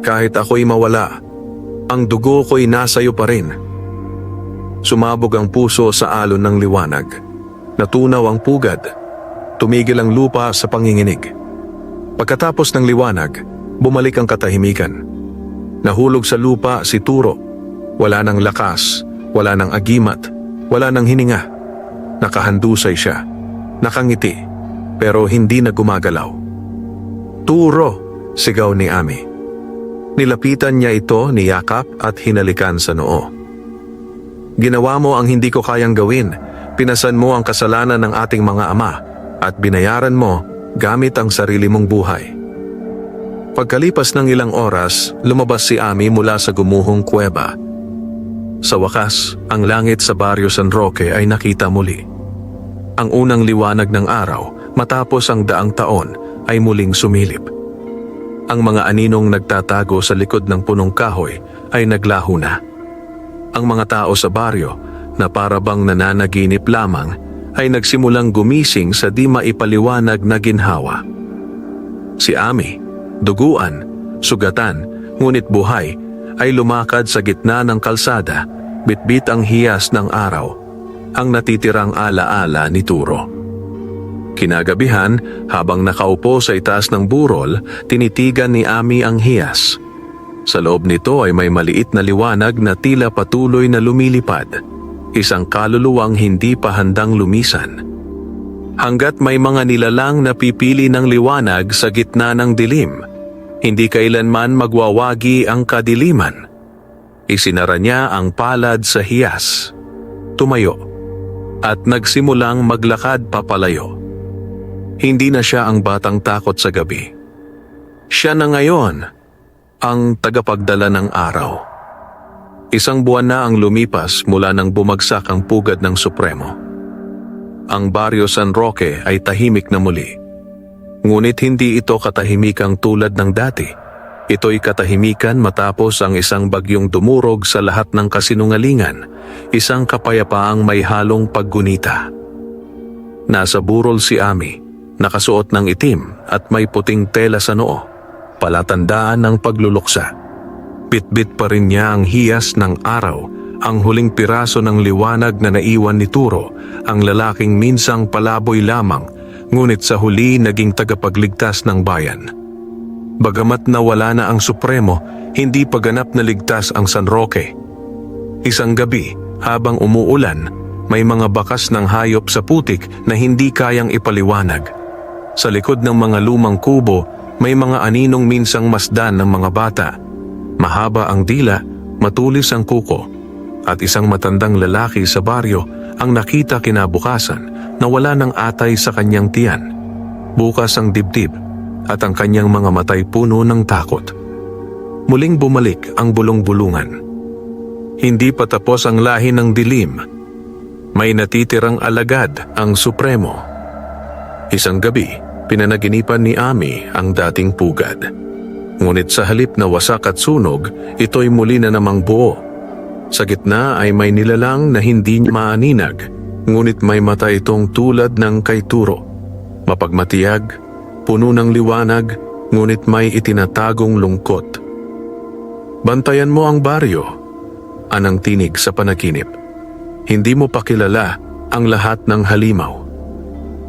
"Kahit ako'y mawala, ang dugo ko'y nasayo pa rin." Sumabog ang puso sa alon ng liwanag. Natunaw ang pugad. Tumigil ang lupa sa panginginig. Pagkatapos ng liwanag, bumalik ang katahimikan. Nahulog sa lupa si Turo. Wala nang lakas, wala nang agimat, wala nang hininga. Nakahandusay siya, nakangiti, pero hindi na gumagalaw. "Turo!" sigaw ni Ami. Nilapitan niya ito, niyakap at hinalikan sa noo. "Ginawa mo ang hindi ko kayang gawin. Pinasan mo ang kasalanan ng ating mga ama at binayaran mo gamit ang sarili mong buhay." Pagkalipas ng ilang oras, lumabas si Ami mula sa gumuhong kuweba. Sa wakas, ang langit sa Barrio San Roque ay nakita muli. Ang unang liwanag ng araw, matapos ang daang taon, ay muling sumilip. Ang mga aninong nagtatago sa likod ng punong kahoy ay naglaho na. Ang mga tao sa baryo, na para bang nananaginip lamang, ay nagsimulang gumising sa di maipaliwanag na ginhawa. Si Ami, duguan, sugatan, ngunit buhay, ay lumakad sa gitna ng kalsada, bitbit ang hiyas ng araw, ang natitirang alaala ni Turo. Kinagabihan, habang nakaupo sa itaas ng burol, tinitigan ni Ami ang hiyas. Sa loob nito ay may maliit na liwanag na tila patuloy na lumilipad, isang kaluluwang hindi pa handang lumisan. Hanggat may mga nilalang na pipili ng liwanag sa gitna ng dilim, hindi kailanman magwawagi ang kadiliman. Isinara niya ang palad sa hiyas, tumayo, at nagsimulang maglakad papalayo. Hindi na siya ang batang takot sa gabi. Siya na ngayon ang tagapagdala ng araw. Isang buwan na ang lumipas mula nang bumagsak ang pugad ng Supremo. Ang Barrio San Roque ay tahimik na muli. Ngunit hindi ito katahimikang tulad ng dati. Ito'y katahimikan matapos ang isang bagyong dumurog sa lahat ng kasinungalingan, isang kapayapaang may halong paggunita. Nasa burol si Ami, nakasuot ng itim at may puting tela sa noo, palatandaan ng pagluluksa. Bitbit pa rin niya ang hiyas ng araw ang huling piraso ng liwanag na naiwan ni Turo, ang lalaking minsang palaboy lamang, ngunit sa huli naging tagapagligtas ng bayan. Bagamat nawala na ang Supremo, hindi pa ganap na ligtas ang San Roque. Isang gabi, habang umuulan, may mga bakas ng hayop sa putik na hindi kayang ipaliwanag. Sa likod ng mga lumang kubo, may mga aninong minsang masdan ng mga bata. Mahaba ang dila, matulis ang kuko, at isang matandang lalaki sa baryo ang nakita kinabukasan na wala ng atay sa kanyang tiyan. Bukas ang dibdib at ang kanyang mga matay puno ng takot. Muling bumalik ang bulong-bulungan. Hindi pa tapos ang lahi ng dilim. May natitirang alagad ang Supremo. Isang gabi, pinanaginipan ni Ami ang dating pugad. Ngunit sa halip na wasak at sunog, ito'y muli na namang buo. Sa gitna ay may nilalang na hindi maaninag, ngunit may mata itong tulad ng kay Turo. Mapagmatiyag, puno ng liwanag, ngunit may itinatagong lungkot. Bantayan mo ang baryo, anang tinig sa panaginip. Hindi mo pa kilala ang lahat ng halimaw.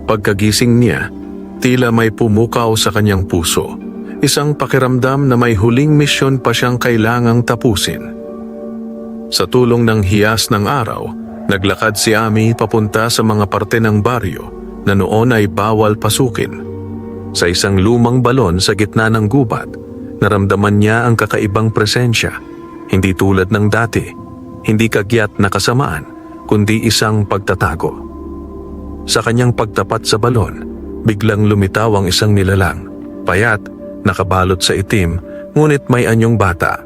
Pagkagising niya, tila may pumukaw sa kanyang puso. Isang pakiramdam na may huling misyon pa siyang kailangang tapusin. Sa tulong ng hiyas ng araw, naglakad si Ami papunta sa mga parte ng baryo na noon ay bawal pasukin. Sa isang lumang balon sa gitna ng gubat, naramdaman niya ang kakaibang presensya. Hindi tulad ng dati, hindi kagyat na kasamaan, kundi isang pagtatago. Sa kanyang pagtapat sa balon, biglang lumitaw ang isang nilalang. Payat, nakabalot sa itim, ngunit may anyong bata.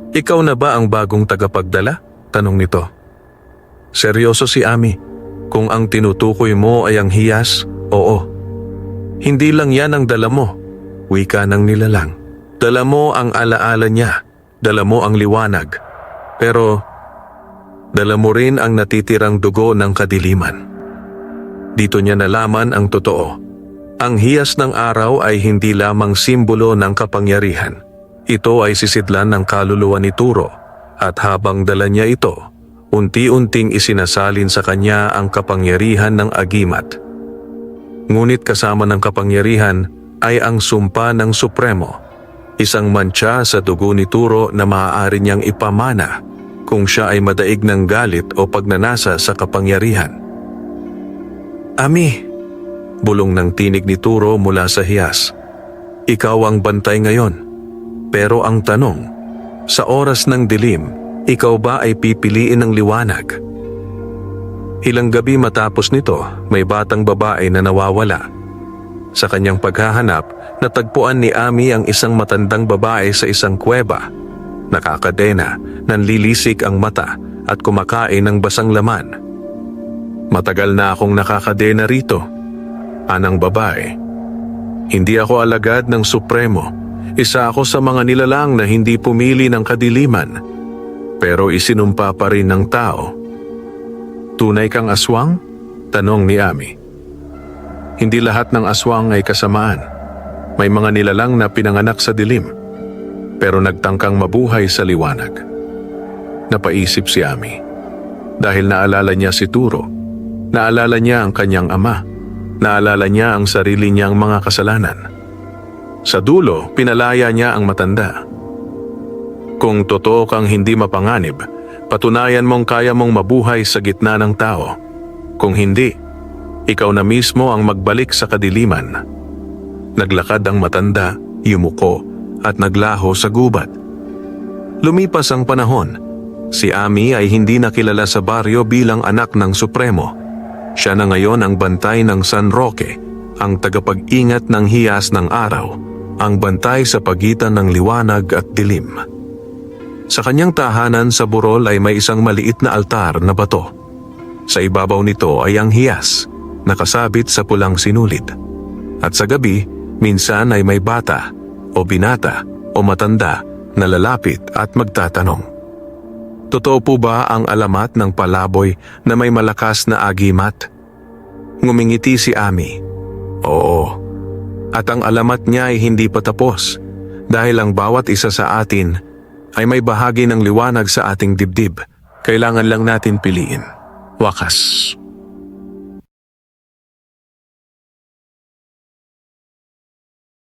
"Ikaw na ba ang bagong tagapagdala?" tanong nito. Seryoso si Ami. Kung ang tinutukoy mo ay ang hiyas, oo. "Hindi lang yan ang dala mo," wika ng nilalang. "Dala mo ang alaala niya, dala mo ang liwanag, pero dala mo rin ang natitirang dugo ng kadiliman." Dito niya nalaman ang totoo. Ang hiyas ng araw ay hindi lamang simbolo ng kapangyarihan. Ito ay sisidlan ng kaluluwa ni Turo, at habang dala niya ito, unti-unting isinasalin sa kanya ang kapangyarihan ng agimat. Ngunit kasama ng kapangyarihan ay ang sumpa ng Supremo, isang mantsa sa dugo ni Turo na maaari niyang ipamana kung siya ay madaig ng galit o pagnanasa sa kapangyarihan. "Ami," bulong ng tinig ni Turo mula sa hiyas, "ikaw ang bantay ngayon. Pero ang tanong, sa oras ng dilim, ikaw ba ay pipiliin ng liwanag?" Ilang gabi matapos nito, may batang babae na nawawala. Sa kanyang paghahanap, natagpuan ni Ami ang isang matandang babae sa isang kuweba. Nakakadena, nanlilisik ang mata at kumakain ng basang laman. "Matagal na akong nakakadena rito," anang babae. "Hindi ako alagad ng Supremo. Isa ako sa mga nilalang na hindi pumili ng kadiliman, pero isinumpa pa rin ng tao." "Tunay kang aswang?" tanong ni Ami. "Hindi lahat ng aswang ay kasamaan. May mga nilalang na pinanganak sa dilim, pero nagtangkang mabuhay sa liwanag." Napaisip si Ami. Dahil naalala niya si Turo, naalala niya ang kanyang ama, naalala niya ang sarili niyang mga kasalanan. Sa dulo, pinalaya niya ang matanda. "Kung totoo kang hindi mapanganib, patunayan mong kaya mong mabuhay sa gitna ng tao. Kung hindi, ikaw na mismo ang magbalik sa kadiliman." Naglakad ang matanda, yumuko, at naglaho sa gubat. Lumipas ang panahon. Si Ami ay hindi nakilala sa baryo bilang anak ng Supremo. Siya na ngayon ang bantay ng San Roque, ang tagapag-ingat ng hiyas ng araw, ang bantay sa pagitan ng liwanag at dilim. Sa kanyang tahanan sa burol ay may isang maliit na altar na bato. Sa ibabaw nito ay ang hiyas, nakasabit sa pulang sinulid. At sa gabi, minsan ay may bata, o binata, o matanda na lalapit at magtatanong, "Totoo po ba ang alamat ng palaboy na may malakas na agimat?" Ngumingiti si Ami. "Oo. At ang alamat niya ay hindi pa tapos, dahil ang bawat isa sa atin ay may bahagi ng liwanag sa ating dibdib, Kailangan lang natin piliin. Wakas.